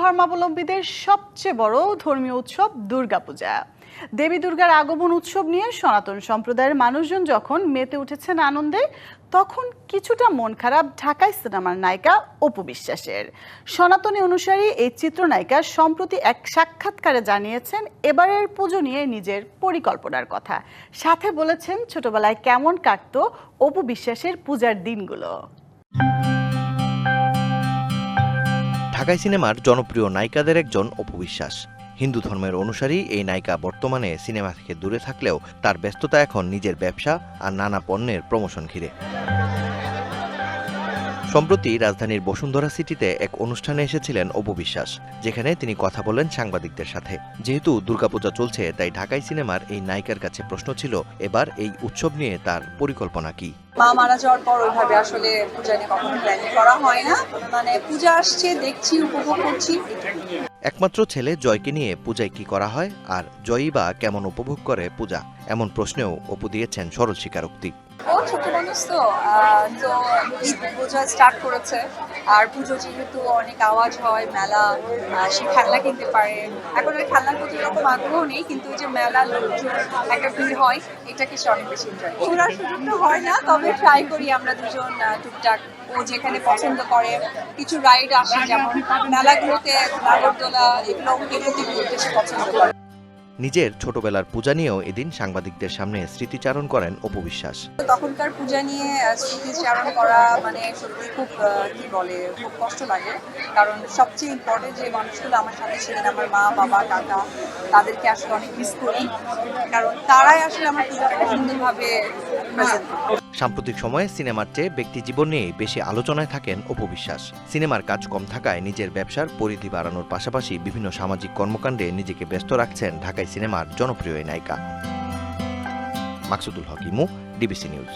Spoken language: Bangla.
ধর্মাবলম্বীদের সবচেয়ে বড় ধর্মীয় উৎসব দুর্গাপূজা। দেবী দুর্গার আগমন উৎসব নিয়ে সনাতন সম্প্রদায়ের মানুষজন যখন মেতে উঠেছেন আনন্দে, তখন কিছুটা মন খারাপ ঢাকাই সিনেমার নায়িকা অপু বিশ্বাসের। সনাতনী অনুসারী এই চিত্রনায়িকা সম্প্রতি এক সাক্ষাৎকারে জানিয়েছেন এবারের পুজো নিয়ে নিজের পরিকল্পনার কথা। সাথে বলেছেন ছোটবেলায় কেমন কাটতো অপু বিশ্বাসের পূজার দিনগুলো। ঢাকাই সিনেমার জনপ্রিয় নায়িকাদের একজন অপু বিশ্বাস। হিন্দু ধর্মের অনুসারী এই নায়িকা বর্তমানে সিনেমা থেকে দূরে থাকলেও তার ব্যস্ততা এখন নিজের ব্যবসা আর নানা পণ্যের প্রমোশন ঘিরে। সম্প্রতি রাজধানীর বসুন্ধরা সিটিতে এক অনুষ্ঠানে এসেছিলেন অপু বিশ্বাস, যেখানে তিনি কথা বলেন সাংবাদিকদের সাথে। যেহেতু দুর্গাপূজা চলছে, তাই ঢাকাই সিনেমার এই নায়িকার কাছে প্রশ্ন ছিল এবার এই উৎসব নিয়ে তার পরিকল্পনা কি। মা মারা যাওয়ার পর ওইভাবে আসলে পূজা নিয়ে কখনো প্ল্যানিং করা হয় না, মানে পূজা আসছে দেখছি, উপভোগ করছি। একমাত্র ছেলে জয়কে নিয়ে পূজায় কি করা হয়, আর জয়ই বা কেমন উপভোগ করে পূজা, এমন প্রশ্নেও অপু দিয়েছেন সরল স্বীকারোক্তি। ও ছোট মানুষ তো ঈদ পূজা স্টার্ট করেছে, আর পুজো যেহেতু অনেক আওয়াজ হয়, মেলা, সে খেলনা কিনতে পারে। এখন ওই খেলনার প্রতি এরকম আগ্রহ নেই, কিন্তু ওই যে মেলা, লোকজন, একটা ভিড় হয়, এটাকে সে অনেক বেশি এনজয় করে। ঘোরার সুযোগ তো হয় না, তবে ট্রাই করি আমরা দুজন টুকটাক। ও যেখানে পছন্দ করে কিছু রাইড আসে, যেমন মেলাগুলোতে নাগরদোলা, এগুলোতে ঘুরতে সে পছন্দ করে। নিজের ছোটবেলার পূজা নিয়েও এদিন সাংবাদিকদের সামনে স্মৃতিচারণ করেন অপু বিশ্বাস। তখনকার পূজা নিয়ে স্মৃতিচারণ করা মানে সত্যি খুব খুব কষ্ট লাগে, কারণ সবচেয়ে ইম্পর্টেন্ট যে মানুষগুলো আমার সাথে ছিলেন, আমার মা, বাবা, কাকা, তাদেরকে আসলে অনেক মিস করি, কারণ তারাই আসলে আমার পূজাটাকে সুন্দরভাবে প্রেজেন্ট করে। সাম্প্রতিক সময়ে সিনেমার চেয়ে ব্যক্তি জীবন নিয়েই বেশি আলোচনায় থাকেন অপু বিশ্বাস। সিনেমার কাজ কম থাকায় নিজের ব্যবসার পরিধি বাড়ানোর পাশাপাশি বিভিন্ন সামাজিক কর্মকাণ্ডে নিজেকে ব্যস্ত রাখছেন ঢাকাই সিনেমার জনপ্রিয় এই নায়িকা। মাকসুদুল হক ইমু, ডিবিসি নিউজ।